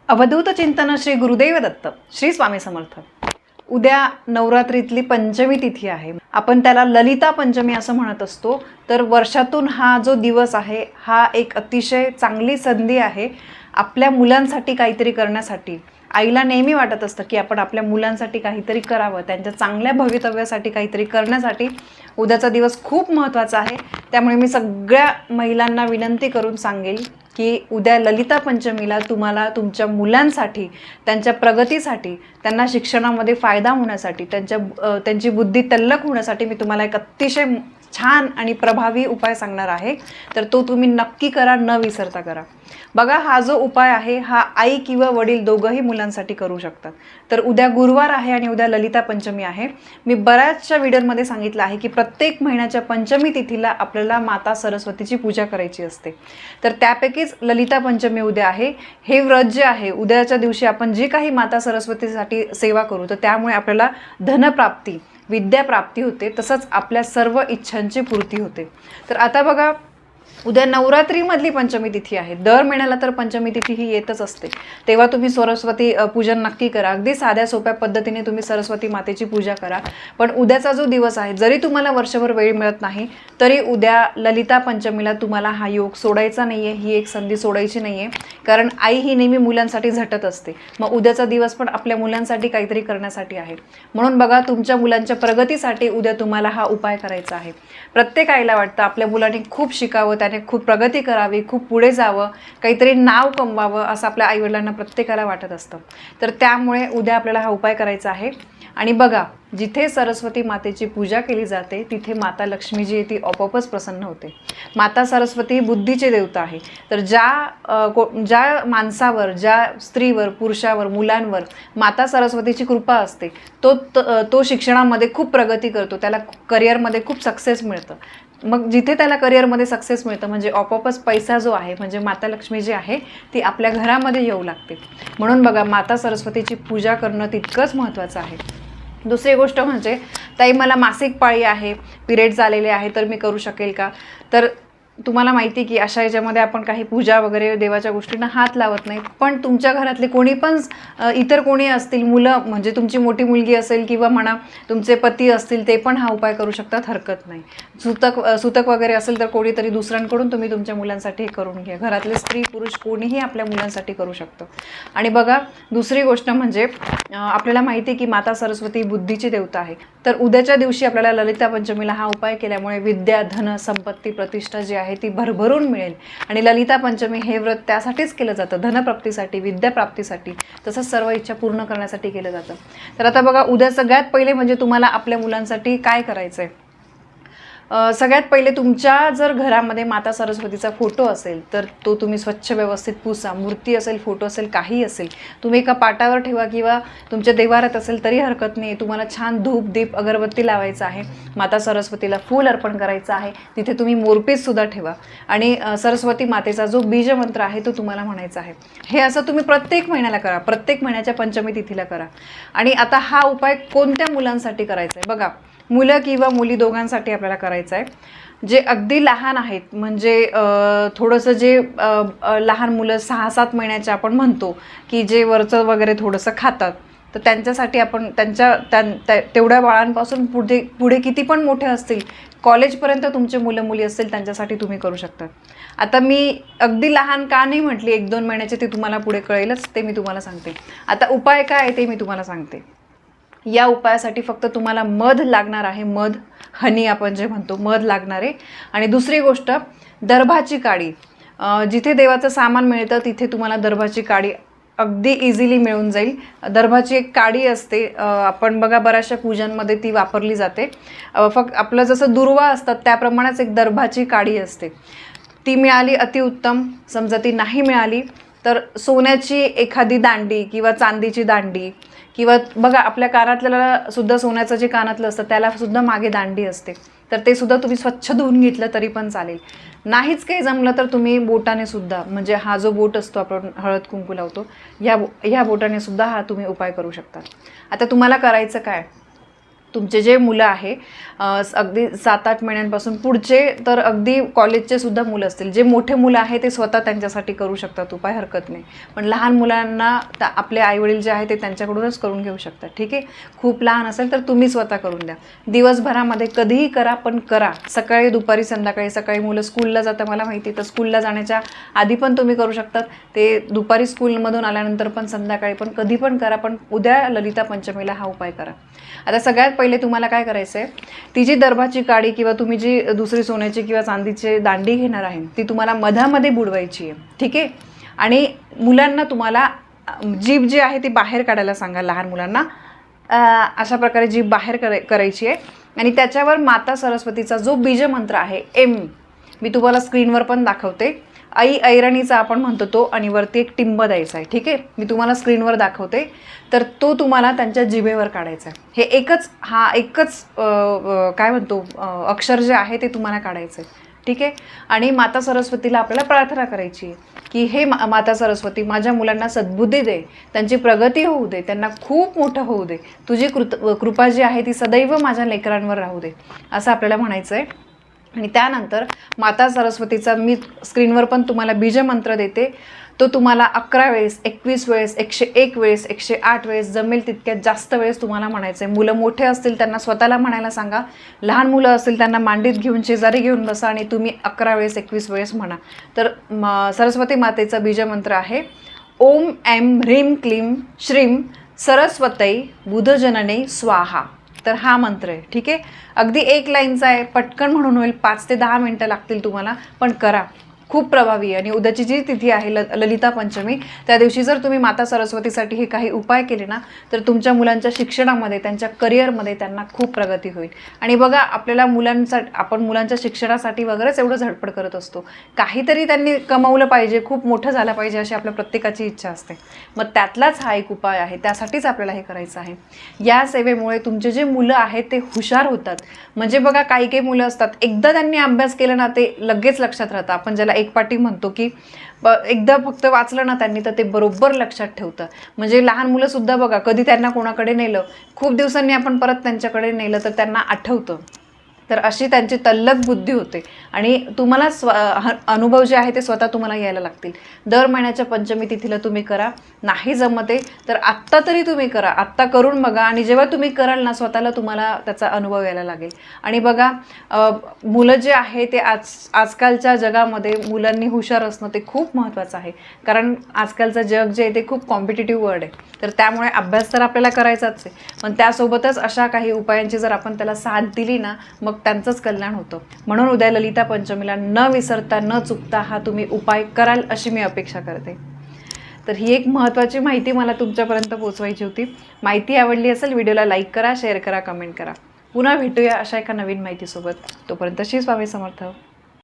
अवधूत चिंतन श्री गुरुदेव दत्त श्री स्वामी समर्थ। उद्या नवरात्रीतली पंचमी तिथी आहे। आपण त्याला ललिता पंचमी असं म्हणत असतो। तर वर्षातून हा जो दिवस आहे हा एक अतिशय चांगली संधी आहे आपल्या मुलांसाठी काहीतरी करण्यासाठी। आईला नेहमी वाटत असतं की आपण आपल्या मुलांसाठी काहीतरी करावं, त्यांच्या चांगल्या भवितव्यासाठी काहीतरी करण्यासाठी उद्याचा दिवस खूप महत्त्वाचा आहे। त्यामुळे मी सगळ्या महिलांना विनंती करून सांगेल की उद्या ललिता पंचमीला तुम्हाला तुमच्या मुलांसाठी, त्यांच्या प्रगतीसाठी, त्यांना शिक्षणामध्ये फायदा होण्यासाठी, त्यांची बुद्धी तल्लख होण्यासाठी मी तुम्हाला एक अतिशय छान आणि प्रभावी उपाय सांगणार आहे। तर तो तुम्ही नक्की करा, न विसरता करा। बघा, हा जो उपाय आहे हा आई किंवा वडील दोघंही मुलांसाठी करू शकतात। तर उद्या गुरुवार आहे आणि उद्या ललिता पंचमी आहे। मी बऱ्याचशा व्हिडिओमध्ये सांगितलं आहे की प्रत्येक महिन्याच्या पंचमी तिथीला आपल्याला माता सरस्वतीची पूजा करायची असते। तर त्यापैकीच ललिता पंचमी उद्या आहे। हे व्रत जे आहे, उद्याच्या दिवशी आपण जे काही माता सरस्वतीसाठी सेवा करू तर त्यामुळे आपल्याला धनप्राप्ती, विद्याप्राप्ती होते, तसंच आपल्या सर्व इच्छांची पूर्ती होते। तर आता बघा, उद्या नवरात्रीमधली पंचमी तिथी आहे। दर महिन्याला तर पंचमी तिथी ही येतच असते, तेव्हा तुम्ही सरस्वती पूजन नक्की करा। अगदी साध्या सोप्या पद्धतीने तुम्ही सरस्वती मातेची पूजा करा। पण उद्याचा जो दिवस आहे, जरी तुम्हाला वर्षभर वेळ मिळत नाही तरी उद्या ललिता पंचमीला तुम्हाला हा योग सोडायचा नाही आहे, ही एक संधी सोडायची नाही आहे। कारण आई ही नेहमी मुलांसाठी झटत असते, मग उद्याचा दिवस पण आपल्या मुलांसाठी काहीतरी करण्यासाठी आहे। म्हणून बघा, तुमच्या मुलांच्या प्रगतीसाठी उद्या तुम्हाला हा उपाय करायचा आहे। प्रत्येक आईला वाटतं आपल्या मुलांनी खूप शिकावं, त्याने खूप प्रगती करावी, खूप पुढे जावं, काहीतरी नाव कमवावं असं आपल्या आईवडिलांना प्रत्येकाला वाटत असतं। तर त्यामुळे उद्या आपल्याला हा उपाय करायचा आहे। आणि बघा, जिथे सरस्वती मातेची पूजा केली जाते तिथे माता लक्ष्मी जी ती आपोआपच प्रसन्न होते। माता सरस्वती बुद्धीचे देवता आहे। तर ज्या माणसावर, ज्या स्त्रीवर, पुरुषावर, मुलांवर माता सरस्वतीची कृपा असते तो शिक्षणामध्ये खूप प्रगती करतो, त्याला करिअरमध्ये खूप सक्सेस मिळतं। मग जिथे त्याला करिअरमध्ये सक्सेस मिळतं म्हणजे आपोआपच पैसा जो आहे, म्हणजे माता लक्ष्मी जी आहे ती आपल्या घरामध्ये येऊ लागते। म्हणून बघा, माता सरस्वतीची पूजा करणं तितकंच महत्त्वाचं आहे। दुसरी गोष्ट म्हणजे, ताई मला मासिक पाळी आहे, पिरियड्स आलेले आहे, तर मी करू शकेल का? तर तुम्हाला माहिती की अशा याच्यामध्ये आपण काही पूजा वगैरे देवाच्या गोष्टींना हात लावत नाही। पण तुमच्या घरातले कोणी पण इतर कोणी असतील, मुलं म्हणजे तुमची मोठी मुलगी असेल किंवा म्हणा तुमचे पती असतील, ते पण हा उपाय करू शकतात, हरकत नाही। सुतक वगैरे असेल तर कोणीतरी दुसऱ्यांकडून तुम्ही तुमच्या मुलांसाठी हे करून घ्या। घरातले स्त्री पुरुष कोणीही आपल्या मुलांसाठी करू शकतं। आणि बघा, दुसरी गोष्ट म्हणजे आपल्याला माहिती आहे की माता सरस्वती बुद्धीची देवता आहे। तर उद्याच्या दिवशी आपल्याला ललिता पंचमीला हा उपाय केल्यामुळे विद्या, धन, संपत्ती, प्रतिष्ठा जी आहे ती भरभरून मिळेल। आणि ललिता पंचमी हे व्रत त्यासाठीच केलं जातं, धनप्राप्तीसाठी, विद्याप्राप्तीसाठी, तसंच सर्व इच्छा पूर्ण करण्यासाठी केलं जातं। तर आता बघा, उद्या सगळ्यात पहिले म्हणजे तुम्हाला आपल्या मुलांसाठी काय करायचं आहे? सगळ्यात पहिले तुमच्या जर घरामध्ये माता सरस्वतीचा फोटो असेल तर तो तुम्ही स्वच्छ व्यवस्थित पुसा। मूर्ती असेल, फोटो असेल, काही असेल, तुम्ही एका पाटावर ठेवा किंवा तुमच्या देवारात असेल तरी हरकत नाही। तुम्हाला छान धूप, दीप, अगरबत्ती लावायचं आहे, माता सरस्वतीला फूल अर्पण करायचं आहे। तिथे तुम्ही मोरपीससुद्धा ठेवा आणि सरस्वती मातेचा जो बीजमंत्र आहे तो तुम्हाला म्हणायचा आहे। हे असं तुम्ही प्रत्येक महिन्याला करा, प्रत्येक महिन्याच्या पंचमी तिथीला करा। आणि आता हा उपाय कोणत्या मुलांसाठी करायचा आहे? बघा, मुलं किंवा मुली दोघांसाठी आपल्याला करायचं आहे। जे अगदी लहान आहेत, म्हणजे थोडंसं जे लहान मुलं 6-7 महिन्याचे आपण म्हणतो की जे वरचं वगैरे थोडंसं खातात, तर त्यांच्यासाठी आपण तेवढ्या बाळांपासून पुढे किती पण मोठे असतील, कॉलेजपर्यंत तुमचे मुलं मुली असतील, त्यांच्यासाठी तुम्ही करू शकता। आता मी अगदी लहान का नाही म्हटली, 1-2 महिन्याचे, ते तुम्हाला पुढे कळेलच, ते मी तुम्हाला सांगते। आता उपाय काय आहे ते मी तुम्हाला सांगते। या उपायासाठी फक्त तुम्हाला मध लागणार आहे, मध, हनी आपण जे म्हणतो, मध लागणार आहे। आणि दुसरी गोष्ट, दर्भाची काडी। जिथे देवाचं सामान मिळतं तिथे तुम्हाला दर्भाची काडी अगदी इझिली मिळून जाईल। दर्भाची एक काडी असते, आपण बघा बऱ्याचशा पूजांमध्ये ती वापरली जाते। फक्त आपलं जसं दुर्वा असतात त्याप्रमाणेच एक दर्भाची काडी असते। ती मिळाली अतिउत्तम, समजा ती नाही मिळाली तर सोन्याची एखादी दांडी किंवा चांदीची दांडी, किंवा बघा आपल्या कानातल्याला सुद्धा सोन्याचं जे कानातलं असतं त्याला सुद्धा मागे दांडी असते, तर ते सुद्धा तुम्ही स्वच्छ धुवून घेतलं तरी पण चालेल। नाहीच काही जमलं तर तुम्ही बोटाने सुद्धा, म्हणजे हा जो बोट असतो आपण हळद कुंकू लावतो, ह्या बोटाने सुद्धा हा तुम्ही उपाय करू शकता। आता तुम्हाला करायचं काय? तुमचे जे मुलं आहे अगदी 7-8 महिन्यांपासून पुढचे तर अगदी कॉलेजचे सुद्धा मुलं असतील, जे मोठे मुलं आहे ते स्वतः त्यांच्यासाठी करू शकतात उपाय, हरकत नाही. पण लहान मुलांना आपले आईवडील जे आहे ते त्यांच्याकडूनच करून घेऊ शकतात. ठीक आहे, खूप लहान असेल तर तुम्ही स्वतः करून द्या. दिवसभरामध्ये कधीही करा, पण करा. सकाळी, दुपारी, संध्याकाळी. सकाळी मुलं स्कूलला जातं मला माहिती, तर स्कूलला जाण्याच्या आधी पण तुम्ही करू शकतात, ते दुपारी स्कूलमधून आल्यानंतर पण, संध्याकाळी पण, कधी पण करा. पण उद्या ललिता पंचमीला हा उपाय करा. आता सगळ्यात पहिले तुम्हाला काय करायचं आहे, ती जी दर्भाची काडी किंवा तुम्ही जी दुसरी सोन्याची किंवा चांदीची दांडी घेणार आहे ती तुम्हाला मधामध्ये बुडवायची आहे. ठीक आहे, आणि मुलांना तुम्हाला जीभ जी आहे ती बाहेर काढायला सांगा. लहान मुलांना अशा प्रकारे जीभ बाहेर करायची आहे. आणि त्याच्यावर माता सरस्वतीचा जो बीजमंत्र आहे एम, मी तुम्हाला स्क्रीनवर पण दाखवते. आई ऐरणीचा आपण म्हणतो तो, आणि वरती एक टिंब द्यायचा आहे. ठीक आहे, मी तुम्हाला स्क्रीनवर दाखवते. तर तो तुम्हाला त्यांच्या जिभेवर काढायचा आहे. हे एकच काय म्हणतो अक्षर जे आहे ते तुम्हाला काढायचं आहे. ठीक आहे, आणि माता सरस्वतीला आपल्याला प्रार्थना करायची आहे की हे माता सरस्वती, माझ्या मुलांना सद्बुद्धी दे, त्यांची प्रगती होऊ दे, त्यांना खूप मोठं होऊ दे, तुझी कृपा जी आहे ती सदैव माझ्या लेकरांवर राहू दे, असं आपल्याला म्हणायचं आहे. आणि त्यानंतर माता सरस्वतीचा मी स्क्रीनवर पण तुम्हाला बीजमंत्र देते. तो तुम्हाला 11 वेळेस, 21 वेळेस, 101 वेळेस, 108 वेळेस, जमेल तितक्यात जास्त वेळेस तुम्हाला म्हणायचं आहे. मुलं मोठे असतील त्यांना स्वतःला म्हणायला सांगा, लहान मुलं असतील त्यांना मांडीत घेऊन शेजारी घेऊन बसा आणि तुम्ही 11 वेळेस, 21 वेळेस म्हणा. तर सरस्वती मातेचा बीजमंत्र आहे ओम ऐं ह्रीं क्लीं श्रीं सरस्वतै बुधजनने स्वाहा. तर हा मंत्र आहे. ठीक आहे, अगदी एक लाईनचा आहे, पटकन म्हणून होईल, 5 ते 10 मिनटं लागतील तुम्हाला, पण करा, खूप प्रभावी. आणि उद्याची जी तिथी आहे ललिता पंचमी, त्या दिवशी जर तुम्ही माता सरस्वतीसाठी हे काही उपाय केले ना, तर तुमच्या मुलांच्या शिक्षणामध्ये, त्यांच्या करिअरमध्ये त्यांना खूप प्रगती होईल. आणि बघा, आपल्याला आपण मुलांच्या शिक्षणासाठी वगैरेच एवढं झडपड करत असतो, काहीतरी त्यांनी कमवलं पाहिजे, खूप मोठं झालं पाहिजे, अशी आपल्या प्रत्येकाची इच्छा असते. मग त्यातलाच हा एक उपाय आहे, त्यासाठीच आपल्याला हे करायचं आहे. या सेवेमुळे तुमचे जे मुलं आहेत ते हुशार होतात. म्हणजे बघा, काही मुलं असतात, एकदा त्यांनी अभ्यास केला ना ते लगेच लक्षात राहतं. आपण ज्याला एकपाटी म्हणतो की एकदा फक्त वाचलं ना त्यांनी तर ते बरोबर लक्षात ठेवतं. म्हणजे लहान मुलंसुद्धा बघा, कधी त्यांना कोणाकडे नेलं, खूप दिवसांनी आपण परत त्यांच्याकडे नेलं तर त्यांना आठवतं. तर अशी त्यांची तल्लख बुद्धी होते. आणि तुम्हाला अनुभव जे आहे ते स्वतः तुम्हाला यायला लागतील. दर महिन्याच्या पंचमी तिथीला तुम्ही करा. नाही जमते तर आत्ता तरी तुम्ही करा, आत्ता करून बघा. आणि जेव्हा तुम्ही कराल ना, स्वतःला तुम्हाला त्याचा अनुभव यायला लागेल. आणि बघा, मुलं जे आहे ते आजकालच्या जगामध्ये मुलांनी हुशार असणं ते खूप महत्त्वाचं आहे. कारण आजकालचं जग जे आहे ते खूप कॉम्पिटिटिव्ह वर्ल्ड आहे. तर त्यामुळे अभ्यास तर आपल्याला करायचाच आहे, पण त्यासोबतच अशा काही उपायांची जर आपण त्याला साथ दिली ना, मग त्यांचंच कल्याण होतं. म्हणून उद्या ललिता पंचमीला न विसरता, न चुकता हा तुम्ही उपाय कराल अशी मी अपेक्षा करते. तर ही एक महत्त्वाची माहिती मला तुमच्यापर्यंत पोहोचवायची होती. माहिती आवडली असेल, व्हिडिओला लाईक करा, शेअर करा, कमेंट करा. पुन्हा भेटूया अशा एका नवीन माहितीसोबत. तोपर्यंत श्री स्वामी समर्थ.